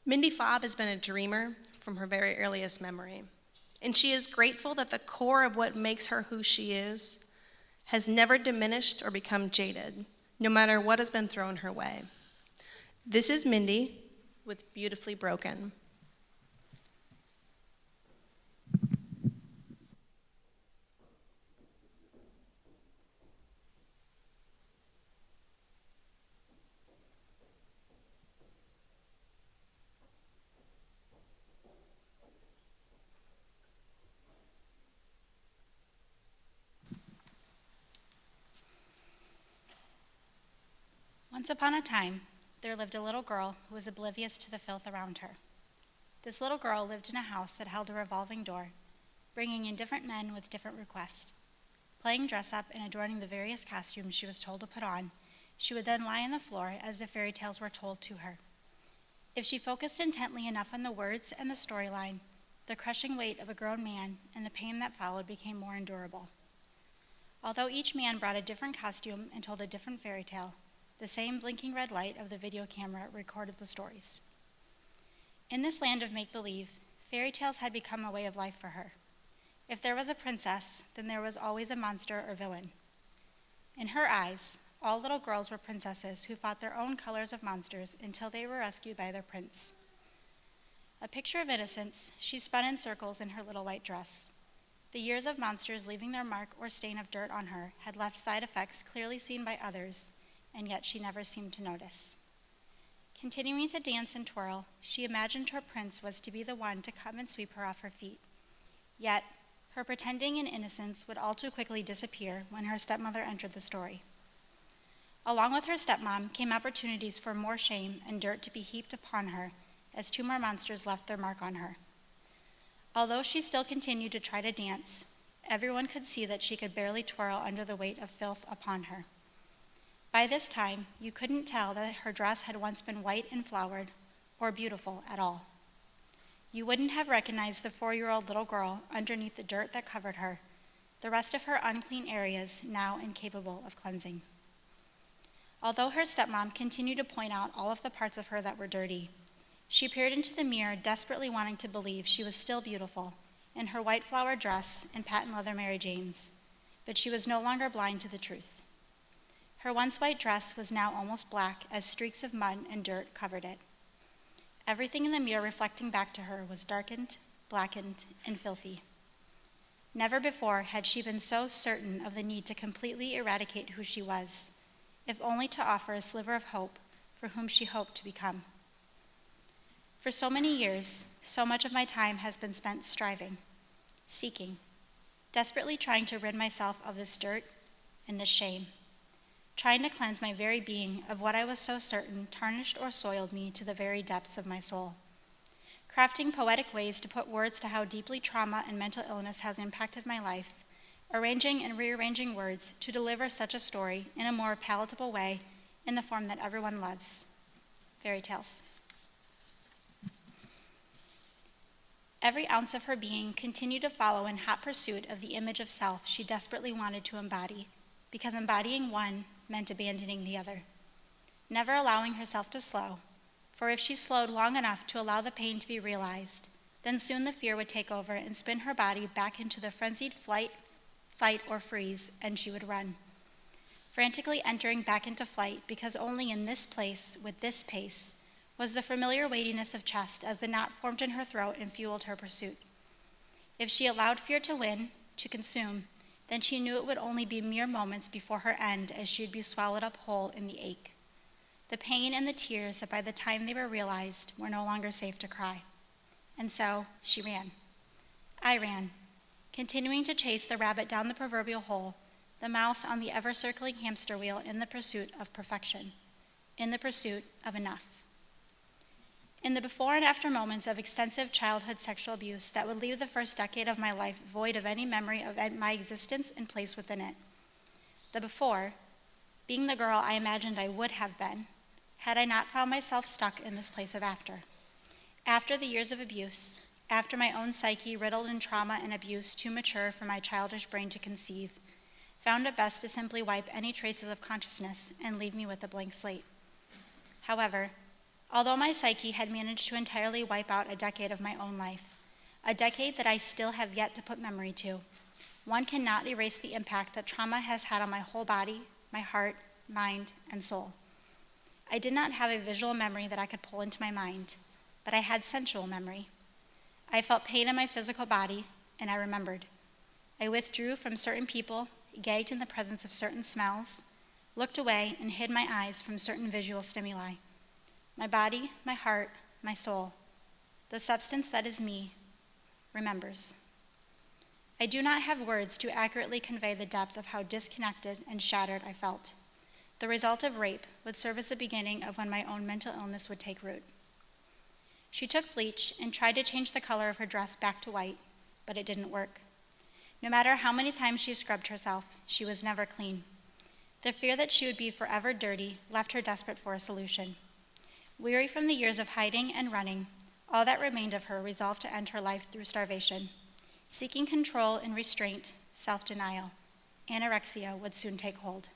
Mindy Pfab has been a dreamer from her very earliest memory, and she is grateful that the core of what makes her who she is has never diminished or become jaded, no matter what has been thrown her way. This is Mindy with Beautifully Broken. Once upon a time, there lived a little girl who was oblivious to the filth around her. This little girl lived in a house that held a revolving door, bringing in different men with different requests. Playing dress-up and adorning the various costumes she was told to put on, she would then lie on the floor as the fairy tales were told to her. If she focused intently enough on the words and the storyline, the crushing weight of a grown man and the pain that followed became more endurable. Although each man brought a different costume and told a different fairy tale, the same blinking red light of the video camera recorded the stories. In this land of make-believe, fairy tales had become a way of life for her. If there was a princess, then there was always a monster or villain. In her eyes, all little girls were princesses who fought their own colors of monsters until they were rescued by their prince. A picture of innocence, she spun in circles in her little white dress. The years of monsters leaving their mark or stain of dirt on her had left side effects clearly seen by others, and yet she never seemed to notice. Continuing to dance and twirl, she imagined her prince was to be the one to come and sweep her off her feet. Yet, her pretending and innocence would all too quickly disappear when her stepmother entered the story. Along with her stepmom came opportunities for more shame and dirt to be heaped upon her as two more monsters left their mark on her. Although she still continued to try to dance, everyone could see that she could barely twirl under the weight of filth upon her. By this time, you couldn't tell that her dress had once been white and flowered, or beautiful at all. You wouldn't have recognized the 4-year-old little girl underneath the dirt that covered her, the rest of her unclean areas now incapable of cleansing. Although her stepmom continued to point out all of the parts of her that were dirty, she peered into the mirror desperately wanting to believe she was still beautiful in her white flowered dress and patent leather Mary Janes, but she was no longer blind to the truth. Her once white dress was now almost black as streaks of mud and dirt covered it. Everything in the mirror reflecting back to her was darkened, blackened, and filthy. Never before had she been so certain of the need to completely eradicate who she was, if only to offer a sliver of hope for whom she hoped to become. For so many years, so much of my time has been spent striving, seeking, desperately trying to rid myself of this dirt and this shame, trying to cleanse my very being of what I was so certain tarnished or soiled me to the very depths of my soul. Crafting poetic ways to put words to how deeply trauma and mental illness has impacted my life, arranging and rearranging words to deliver such a story in a more palatable way in the form that everyone loves. Fairy tales. Every ounce of her being continued to follow in hot pursuit of the image of self she desperately wanted to embody, because embodying one meant abandoning the other, never allowing herself to slow, for if she slowed long enough to allow the pain to be realized, then soon the fear would take over and spin her body back into the frenzied flight, fight, or freeze, and she would run, frantically entering back into flight because only in this place, with this pace, was the familiar weightiness of chest as the knot formed in her throat and fueled her pursuit. If she allowed fear to win, to consume, then she knew it would only be mere moments before her end as she would be swallowed up whole in the ache, the pain and the tears that by the time they were realized were no longer safe to cry. And so she ran. I ran, continuing to chase the rabbit down the proverbial hole, the mouse on the ever-circling hamster wheel in the pursuit of perfection, in the pursuit of enough. In the before and after moments of extensive childhood sexual abuse that would leave the first decade of my life void of any memory of my existence and place within it. The before, being the girl I imagined I would have been, had I not found myself stuck in this place of after. After the years of abuse, after my own psyche riddled in trauma and abuse too mature for my childish brain to conceive, found it best to simply wipe any traces of consciousness and leave me with a blank slate. However, Although my psyche had managed to entirely wipe out a decade of my own life, a decade that I still have yet to put memory to, one cannot erase the impact that trauma has had on my whole body, my heart, mind, and soul. I did not have a visual memory that I could pull into my mind, but I had sensual memory. I felt pain in my physical body, and I remembered. I withdrew from certain people, gagged in the presence of certain smells, looked away, and hid my eyes from certain visual stimuli. My body, my heart, my soul, the substance that is me, remembers. I do not have words to accurately convey the depth of how disconnected and shattered I felt. The result of rape would serve as the beginning of when my own mental illness would take root. She took bleach and tried to change the color of her dress back to white, but it didn't work. No matter how many times she scrubbed herself, she was never clean. The fear that she would be forever dirty left her desperate for a solution. Weary from the years of hiding and running, all that remained of her resolved to end her life through starvation. Seeking control and restraint, self-denial, anorexia would soon take hold.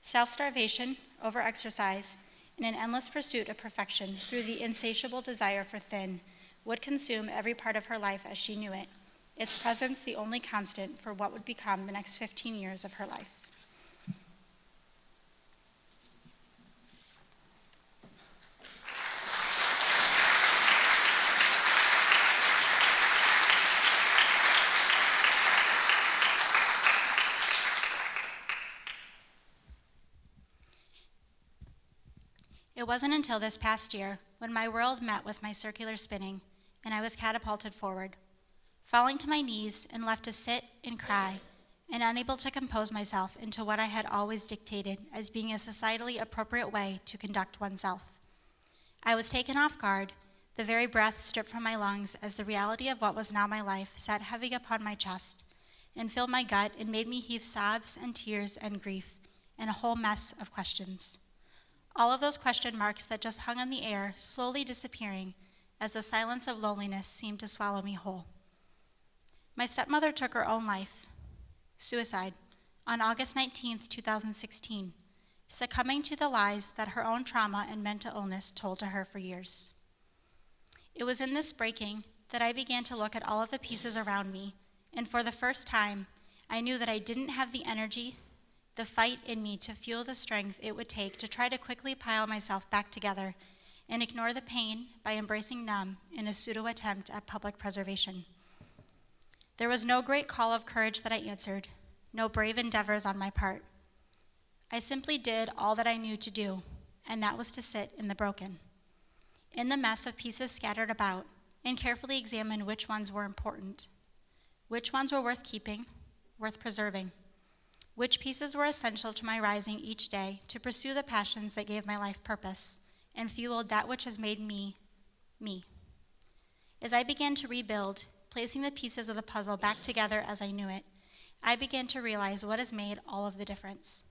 Self-starvation, over-exercise, and an endless pursuit of perfection through the insatiable desire for thin would consume every part of her life as she knew it, its presence the only constant for what would become the next 15 years of her life. It wasn't until this past year when my world met with my circular spinning and I was catapulted forward, falling to my knees and left to sit and cry and unable to compose myself into what I had always dictated as being a societally appropriate way to conduct oneself. I was taken off guard, the very breath stripped from my lungs as the reality of what was now my life sat heavy upon my chest and filled my gut and made me heave sobs and tears and grief and a whole mess of questions. All of those question marks that just hung in the air, slowly disappearing as the silence of loneliness seemed to swallow me whole. My stepmother took her own life, suicide, on August 19th, 2016, succumbing to the lies that her own trauma and mental illness told to her for years. It was in this breaking that I began to look at all of the pieces around me, and for the first time, I knew that I didn't have the energy, the fight in me to fuel the strength it would take to try to quickly pile myself back together and ignore the pain by embracing numb in a pseudo attempt at public preservation. There was no great call of courage that I answered, no brave endeavors on my part. I simply did all that I knew to do, and that was to sit in the broken, in the mess of pieces scattered about, and carefully examine which ones were important, which ones were worth keeping, worth preserving, which pieces were essential to my rising each day to pursue the passions that gave my life purpose and fueled that which has made me, me. As I began to rebuild, placing the pieces of the puzzle back together as I knew it, I began to realize what has made all of the difference.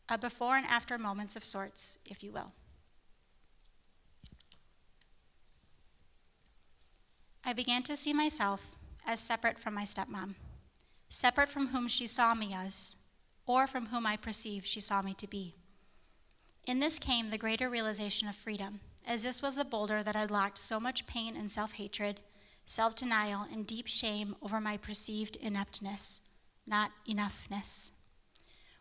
A before and after moments of sorts, if you will. I began to see myself as separate from my stepmom, separate from whom she saw me as, or from whom I perceived she saw me to be. In this came the greater realization of freedom, as this was the boulder that had locked so much pain and self-hatred, self-denial, and deep shame over my perceived ineptness, not enoughness.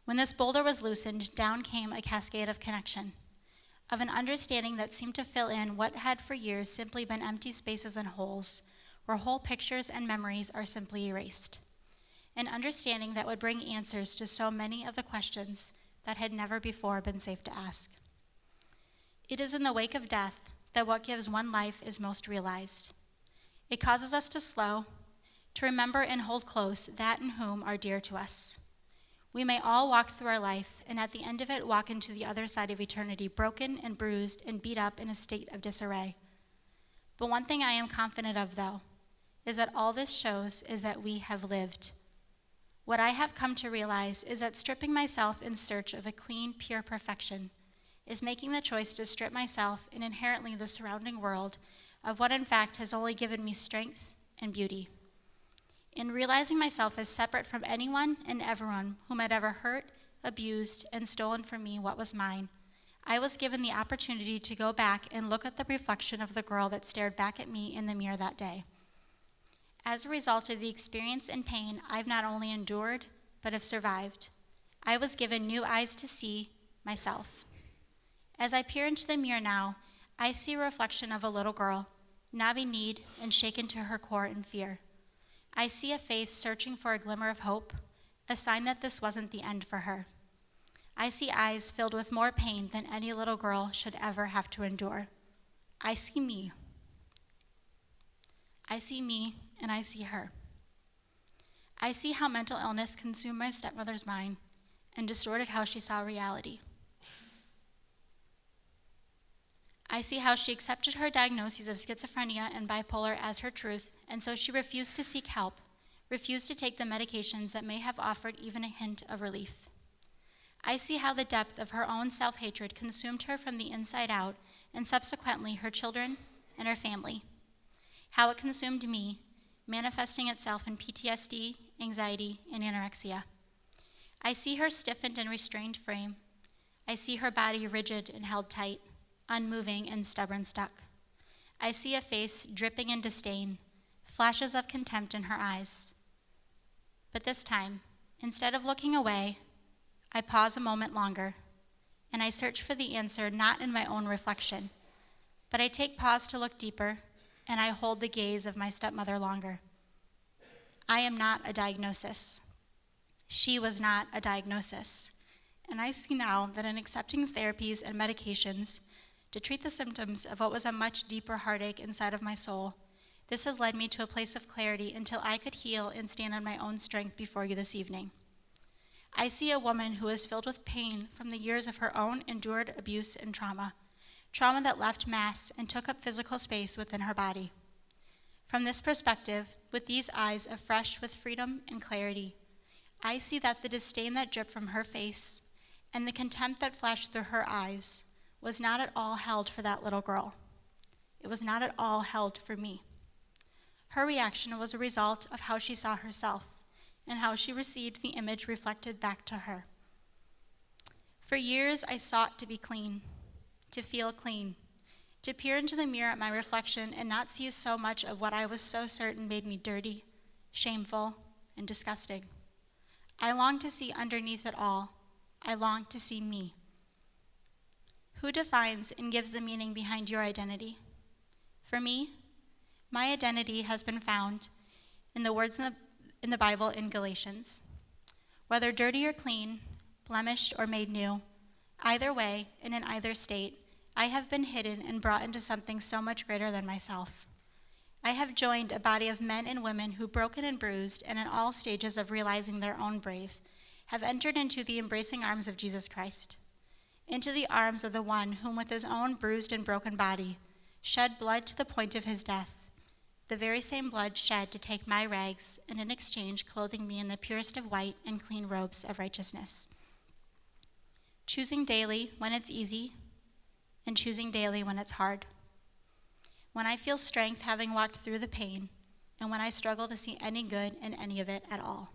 When this boulder was loosened, down came a cascade of connection, of an understanding that seemed to fill in what had for years simply been empty spaces and holes, where whole pictures and memories are simply erased. An understanding that would bring answers to so many of the questions that had never before been safe to ask. It is in the wake of death that what gives one life is most realized. It causes us to slow, to remember and hold close that and whom are dear to us. We may all walk through our life, and at the end of it walk into the other side of eternity broken and bruised and beat up in a state of disarray. But one thing I am confident of, though, is that all this shows is that we have lived. What I have come to realize is that stripping myself in search of a clean, pure perfection is making the choice to strip myself and inherently the surrounding world of what in fact has only given me strength and beauty. In realizing myself as separate from anyone and everyone whom had ever hurt, abused, and stolen from me what was mine, I was given the opportunity to go back and look at the reflection of the girl that stared back at me in the mirror that day. As a result of the experience and pain I've not only endured, but have survived, I was given new eyes to see myself. As I peer into the mirror now, I see a reflection of a little girl, knobby-kneed and shaken to her core in fear. I see a face searching for a glimmer of hope, a sign that this wasn't the end for her. I see eyes filled with more pain than any little girl should ever have to endure. I see me. I see me, and I see her. I see how mental illness consumed my stepmother's mind and distorted how she saw reality. I see how she accepted her diagnoses of schizophrenia and bipolar as her truth, and so she refused to seek help, refused to take the medications that may have offered even a hint of relief. I see how the depth of her own self-hatred consumed her from the inside out, and subsequently her children and her family. How it consumed me, manifesting itself in PTSD, anxiety, and anorexia. I see her stiffened and restrained frame. I see her body rigid and held tight, unmoving and stubborn stuck. I see a face dripping in disdain, flashes of contempt in her eyes. But this time, instead of looking away, I pause a moment longer, and I search for the answer not in my own reflection, but I take pause to look deeper, and I hold the gaze of my stepmother longer. I am not a diagnosis. She was not a diagnosis. And I see now that in accepting therapies and medications to treat the symptoms of what was a much deeper heartache inside of my soul, this has led me to a place of clarity until I could heal and stand on my own strength before you this evening. I see a woman who is filled with pain from the years of her own endured abuse and trauma that left mass and took up physical space within her body. From this perspective, with these eyes afresh with freedom and clarity, I see that the disdain that dripped from her face and the contempt that flashed through her eyes was not at all held for that little girl. It was not at all held for me. Her reaction was a result of how she saw herself and how she received the image reflected back to her. For years, I sought to be clean, to feel clean, to peer into the mirror at my reflection and not see so much of what I was so certain made me dirty, shameful, and disgusting. I longed to see underneath it all. I longed to see me. Who defines and gives the meaning behind your identity? For me, my identity has been found in the words in the Bible in Galatians. Whether dirty or clean, blemished or made new, either way and in either state, I have been hidden and brought into something so much greater than myself. I have joined a body of men and women who, broken and bruised and in all stages of realizing their own brave, have entered into the embracing arms of Jesus Christ, into the arms of the one whom with his own bruised and broken body shed blood to the point of his death, the very same blood shed to take my rags and in exchange clothing me in the purest of white and clean robes of righteousness. Choosing daily when it's easy and choosing daily when it's hard. When I feel strength having walked through the pain and when I struggle to see any good in any of it at all.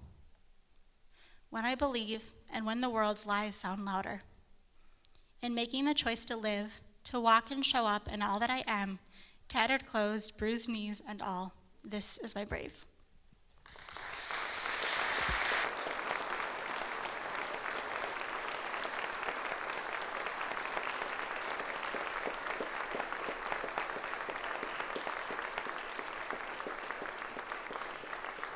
When I believe and when the world's lies sound louder. In making the choice to live, to walk and show up in all that I am, tattered clothes, bruised knees, and all, this is my brave.